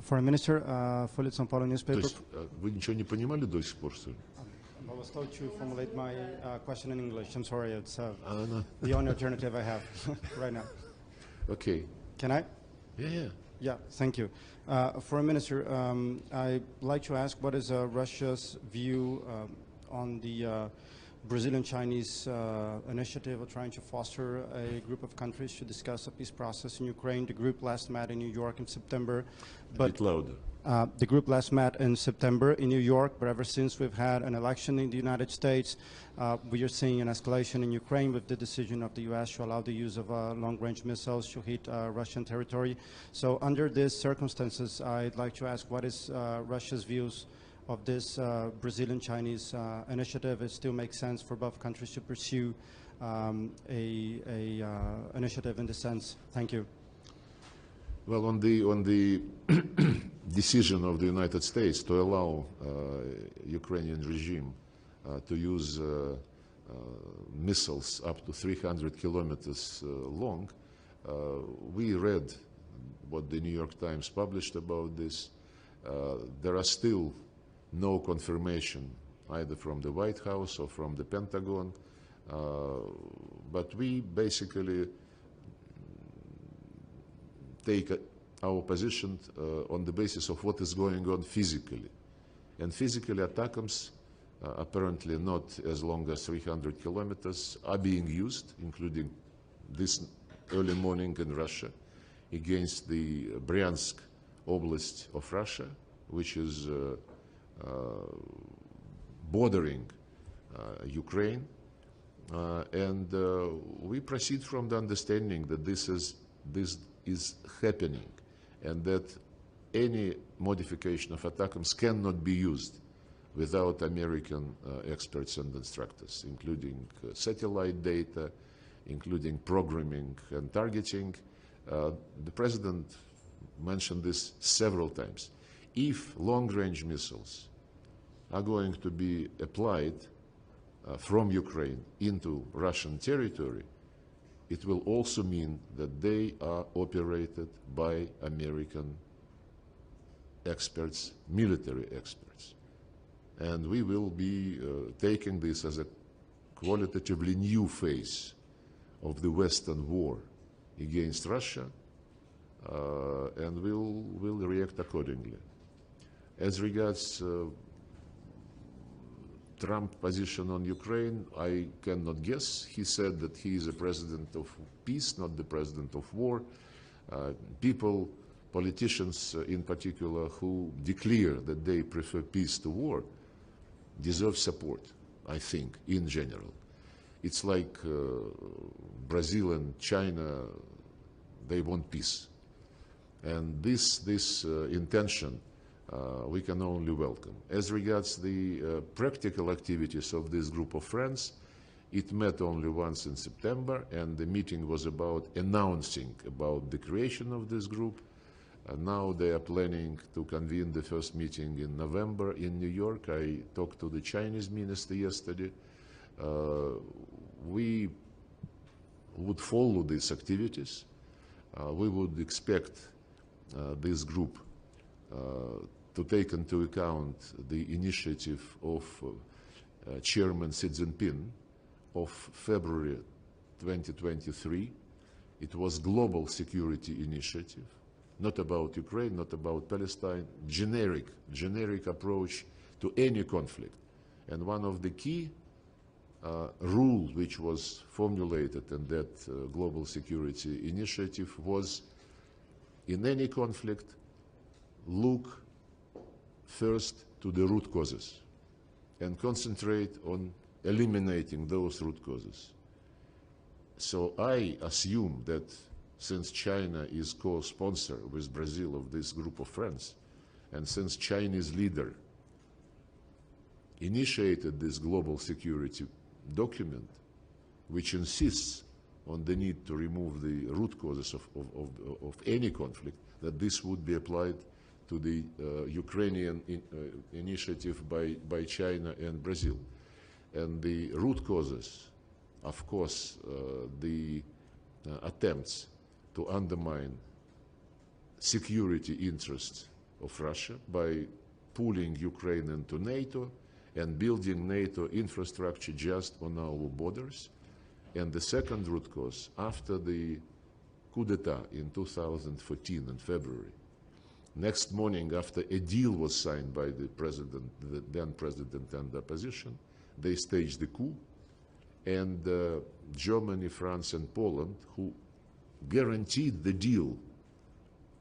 Foreign Minister, Fully São Paulo То newspaper. есть вы ничего не понимали до сих пор, что ли? I was told to formulate my question in English. I'm sorry, it's the only alternative I have right now. Okay. Can I? Yeah. Yeah, thank you. Foreign Minister, I'd like to ask what is Russia's view on the Brazilian-Chinese initiative of trying to foster a group of countries to discuss a peace process in Ukraine. The group last met in New York in September. A bit louder. The group last met in September in New York, but ever since we've had an election in the United States, we are seeing an escalation in Ukraine with the decision of the U.S. to allow the use of long-range missiles to hit Russian territory. So under these circumstances, I'd like to ask what is Russia's views of this Brazilian-Chinese initiative. It still makes sense for both countries to pursue a initiative in this sense. Thank you. Well, on the decision of the United States to allow Ukrainian regime to use missiles up to 300 kilometers long, we read what the New York Times published about this. There are still no confirmation either from the White House or from the Pentagon, but we basically take our position on the basis of what is going on physically. And physically, ATACMS, apparently not as long as 300 kilometers, are being used, including this early morning in Russia, against the Bryansk Oblast of Russia, which is bordering Ukraine. And we proceed from the understanding that this is happening, and that any modification of ATACMS cannot be used without American experts and instructors, including satellite data, including programming and targeting. The President mentioned this several times. If long-range missiles are going to be applied from Ukraine into Russian territory, it will also mean that they are operated by American experts, military experts. And we will be taking this as a qualitatively new phase of the Western war against Russia, and we'll react accordingly. As regards Trump's position on Ukraine, I cannot guess. He said that he is a president of peace, not the president of war. Politicians in particular, who declare that they prefer peace to war, deserve support, I think, in general. It's like Brazil and China, they want peace. And this intention we can only welcome. As regards the practical activities of this group of friends, it met only once in September, and the meeting was about announcing about the creation of this group. Now they are planning to convene the first meeting in November in New York. I talked to the Chinese minister yesterday. We would follow these activities. We would expect this group to take into account the initiative of Chairman Xi Jinping of February 2023. It was global security initiative, not about Ukraine, not about Palestine, generic approach to any conflict. And one of the key rules which was formulated in that global security initiative was, in any conflict, look first to the root causes and concentrate on eliminating those root causes. So I assume that since China is co-sponsor with Brazil of this group of friends, and since Chinese leader initiated this global security document, which insists on the need to remove the root causes of any conflict, that this would be applied to the Ukrainian initiative by China and Brazil. And the root causes, of course, the attempts to undermine security interests of Russia by pulling Ukraine into NATO and building NATO infrastructure just on our borders. And the second root cause, after the coup d'etat in 2014 in February, next morning after a deal was signed by the president, the then president and the opposition, they staged the coup, and Germany, France and Poland, who guaranteed the deal,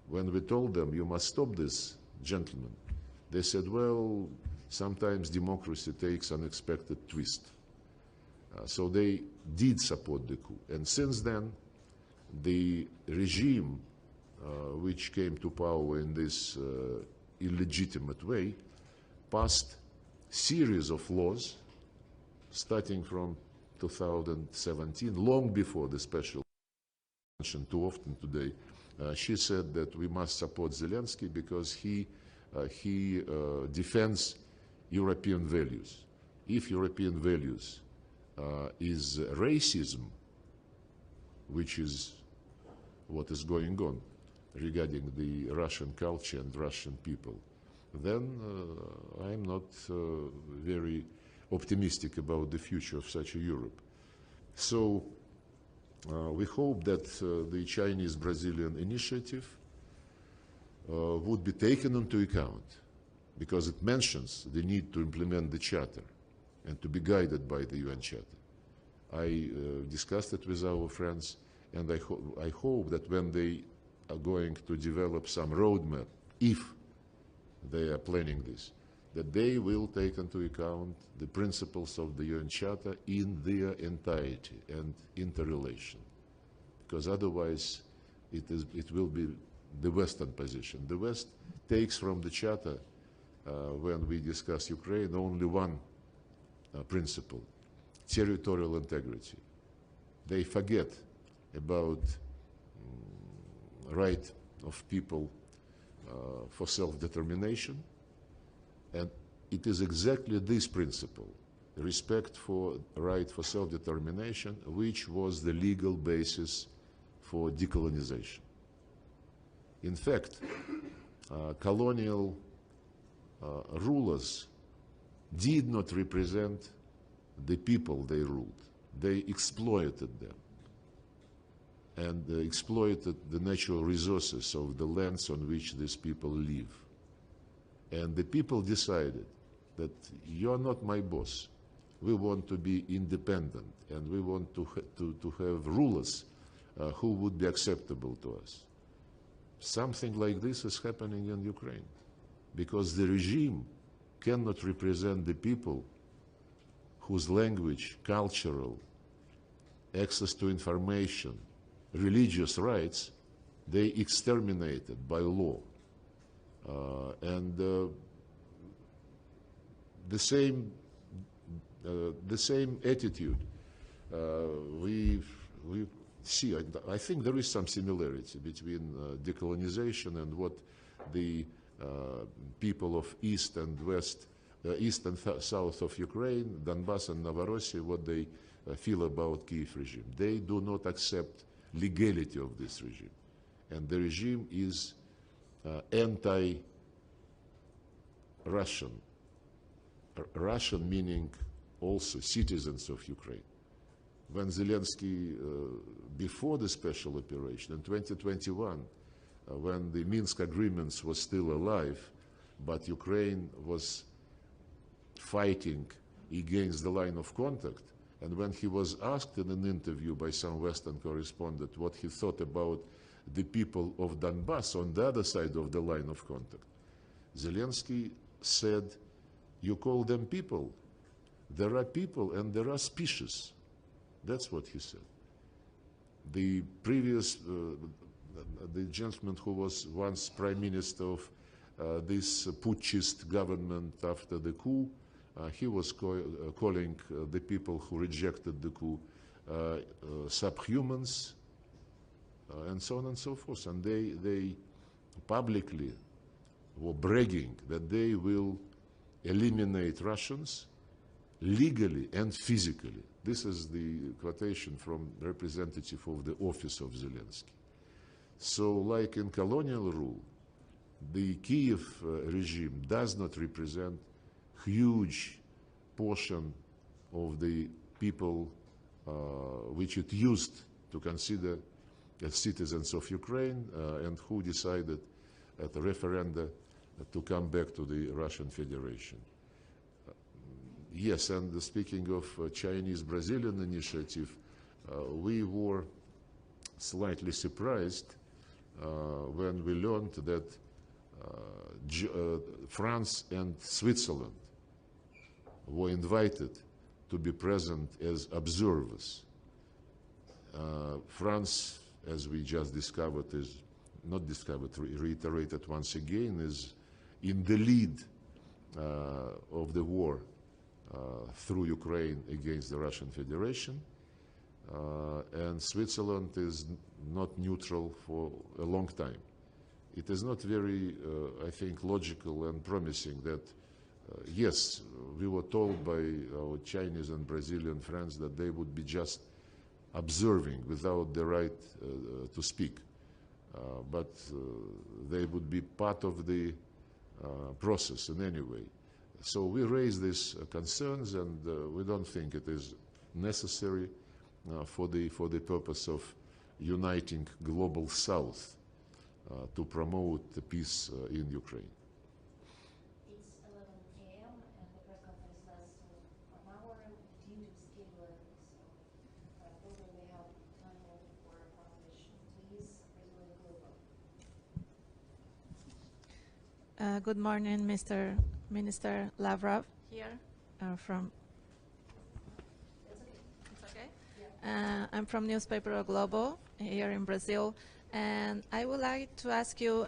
when we told them you must stop this, gentlemen, they said, well, sometimes democracy takes unexpected twist. So they did support the coup. And since then, the regime which came to power in this illegitimate way passed series of laws starting from 2017, long before the special mentioned too often today. She said that we must support Zelensky because he defends European values. If European values is racism, which is what is going on regarding the Russian culture and Russian people, then I'm not very optimistic about the future of such a Europe. So we hope that the Chinese-Brazilian initiative would be taken into account, because it mentions the need to implement the Charter and to be guided by the UN Charter. I discussed it with our friends, and I hope that when they are going to develop some roadmap, if they are planning this, that they will take into account the principles of the UN Charter in their entirety and interrelation, because otherwise it will be the Western position. The West takes from the Charter, when we discuss Ukraine, only one principle: territorial integrity. They forget about right of people for self-determination, and it is exactly this principle, respect for right for self-determination, which was the legal basis for decolonization. In fact, colonial rulers did not represent the people they ruled. They exploited them and exploited the natural resources of the lands on which these people live. And the people decided that you're not my boss. We want to be independent, and we want to have rulers who would be acceptable to us. Something like this is happening in Ukraine, because the regime cannot represent the people whose language, cultural, access to information, religious rights, they exterminated by law. And the same attitude we see. I think there is some similarity between decolonization and what the people of East and West, East and South of Ukraine, Donbass and Novorossiya, what they feel about Kiev regime. They do not accept legality of this regime, and the regime is anti-Russian. Russian meaning also citizens of Ukraine. When Zelensky, before the special operation in 2021, when the Minsk agreements were still alive, but Ukraine was fighting against the line of contact, and when he was asked in an interview by some Western correspondent what he thought about the people of Donbass on the other side of the line of contact, Zelensky said, you call them people. There are people and there are species. That's what he said. The previous, the gentleman who was once prime minister of this putschist government after the coup, he was calling the people who rejected the coup subhumans, and so on and so forth. And they publicly were bragging that they will eliminate Russians legally and physically. This is the quotation from representative of the office of Zelensky. So like in colonial rule, the Kiev regime does not represent huge portion of the people which it used to consider as citizens of Ukraine and who decided at a referenda to come back to the Russian Federation. Yes, and speaking of Chinese-Brazilian initiative, we were slightly surprised when we learned that France and Switzerland were invited to be present as observers. France, as we just discovered, is not discovered, reiterated once again, is in the lead of the war through Ukraine against the Russian Federation. And Switzerland is not neutral for a long time. It is not very, I think, logical and promising that, yes, we were told by our Chinese and Brazilian friends that they would be just observing without the right to speak. But they would be part of the process in any way. So we raise these concerns, and we don't think it is necessary for the purpose of uniting global South to promote the peace in Ukraine. It's 11 a.m. and the press conference lasts for an hour due to schedule, so probably we have time only for translation. Please, President Global. Good morning, Mr. Minister Lavrov here from. It's okay? Yeah. I'm from newspaper O Globo here in Brazil, and I would like to ask you,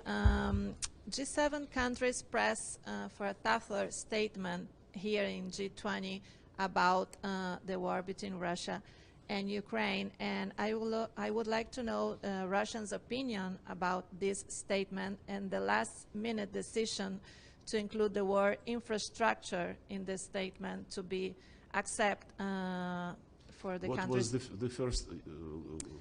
G7 countries press for a tougher statement here in G20 about the war between Russia and Ukraine, and I would like to know Russians' opinion about this statement and the last-minute decision to include the word infrastructure in this statement to be accepted for the countries. What was the first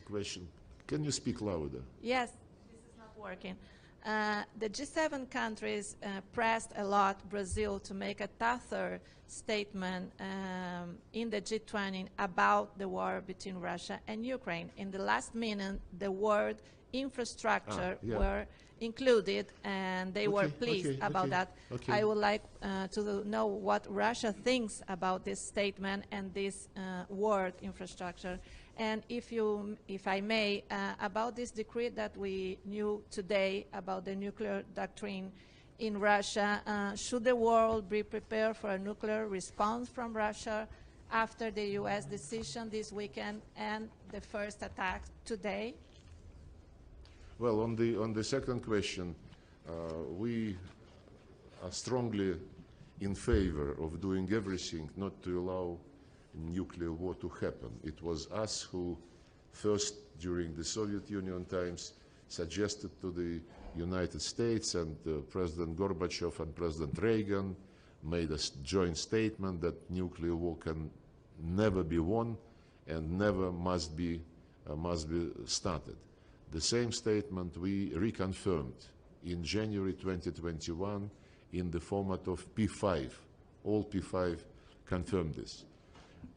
question? Can you speak louder? Yes, this is not working. The G7 countries pressed a lot Brazil to make a tougher statement in the G20 about the war between Russia and Ukraine. In the last minute, the word infrastructure were included, and they were pleased about that. I would like to know what Russia thinks about this statement and this word infrastructure. And if I may, about this decree that we knew today about the nuclear doctrine in Russia, should the world be prepared for a nuclear response from Russia after the U.S. decision this weekend and the first attack today? Well, on the second question, we are strongly in favor of doing everything not to allow nuclear war to happen. It was us who first, during the Soviet Union times, suggested to the United States, and President Gorbachev and President Reagan made a joint statement that nuclear war can never be won and never must be started. The same statement we reconfirmed in January 2021 in the format of P5. All P5 confirmed this.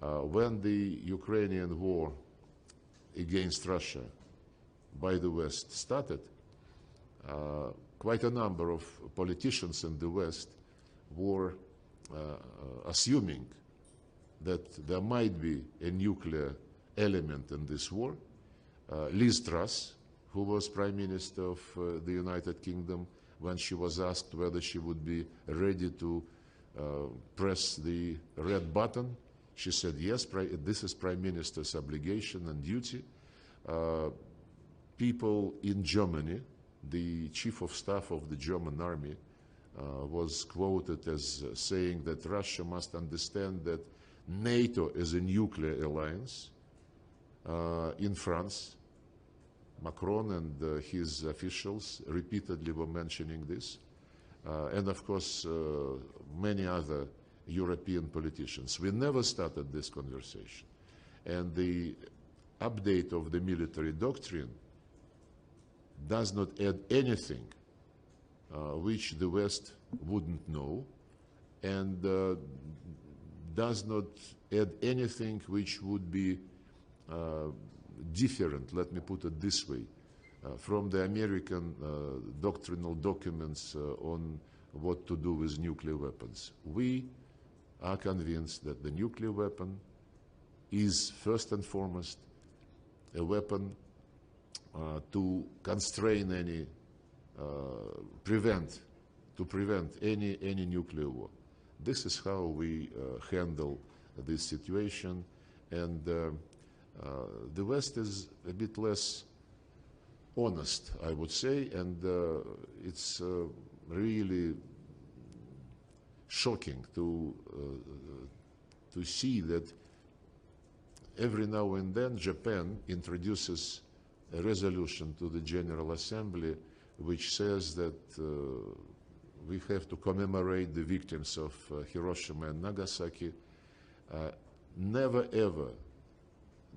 When the Ukrainian war against Russia by the West started, quite a number of politicians in the West were assuming that there might be a nuclear element in this war. Liz Truss, who was Prime Minister of the United Kingdom, when she was asked whether she would be ready to press the red button, she said, yes, this is Prime Minister's obligation and duty. People in Germany, the Chief of Staff of the German Army, was quoted as saying that Russia must understand that NATO is a nuclear alliance. In France, Macron and his officials repeatedly were mentioning this. And of course, many other European politicians. We never started this conversation. And the update of the military doctrine does not add anything which the West wouldn't know, and does not add anything which would be different, let me put it this way, from the American doctrinal documents on what to do with nuclear weapons. We are convinced that the nuclear weapon is first and foremost a weapon to constrain any, prevent any nuclear war. This is how we handle this situation, and the West is a bit less honest, I would say, and it's really shocking to see that every now and then Japan introduces a resolution to the General Assembly which says that we have to commemorate the victims of Hiroshima and Nagasaki. Never ever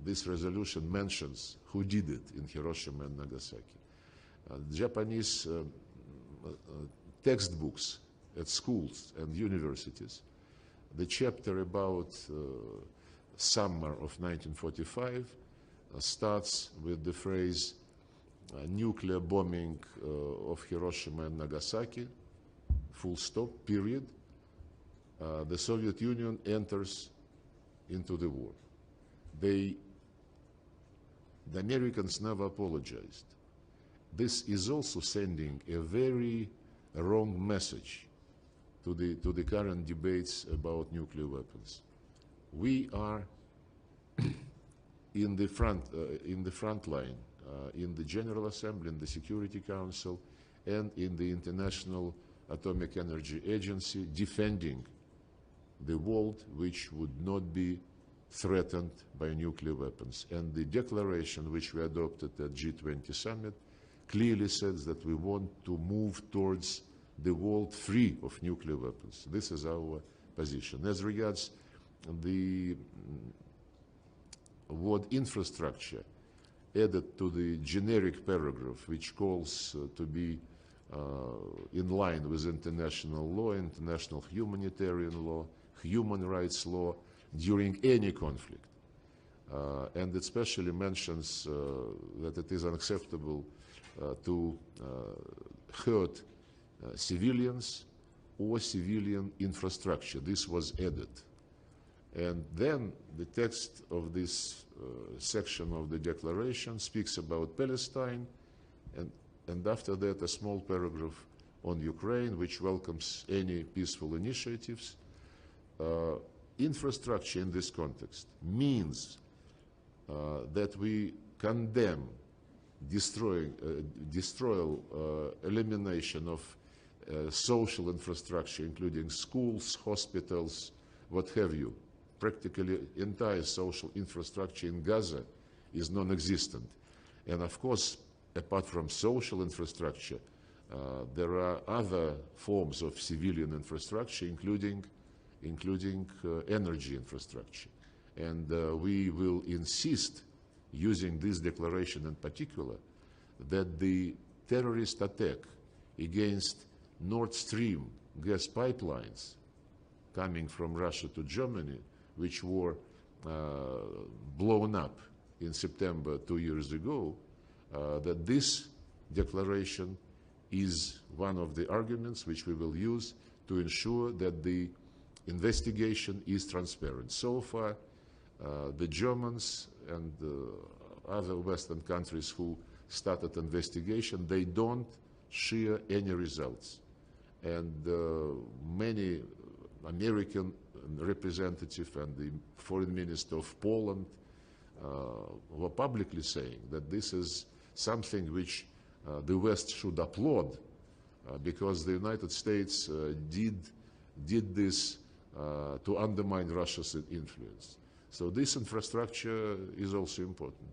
this resolution mentions who did it in Hiroshima and Nagasaki. Japanese textbooks at schools and universities, the chapter about summer of 1945 starts with the phrase nuclear bombing of Hiroshima and Nagasaki, full stop, period. The Soviet Union enters into the war. The Americans never apologized. This is also sending a very wrong message to the current debates about nuclear weapons. We are in the front line, in the General Assembly, in the Security Council, and in the International Atomic Energy Agency, defending the world which would not be threatened by nuclear weapons. And the declaration which we adopted at G20 summit clearly says that we want to move towards the world free of nuclear weapons. This is our position. As regards the word infrastructure added to the generic paragraph which calls to be in line with international law, international humanitarian law, human rights law during any conflict. And it specially mentions that it is unacceptable to hurt civilians or civilian infrastructure. This was added. And then the text of this section of the declaration speaks about Palestine, and after that a small paragraph on Ukraine, which welcomes any peaceful initiatives. Infrastructure in this context means that we condemn elimination of social infrastructure, including schools, hospitals, what have you. Practically entire social infrastructure in Gaza is non-existent. And of course, apart from social infrastructure, there are other forms of civilian infrastructure, including energy infrastructure. And we will insist, using this declaration in particular, that the terrorist attack against Nord Stream gas pipelines coming from Russia to Germany, which were blown up in September 2 years ago, that this declaration is one of the arguments which we will use to ensure that the investigation is transparent. So far, the Germans and other Western countries who started investigation, they don't share any results. And many American representatives and the Foreign Minister of Poland were publicly saying that this is something which the West should applaud because the United States did this to undermine Russia's influence. So this infrastructure is also important.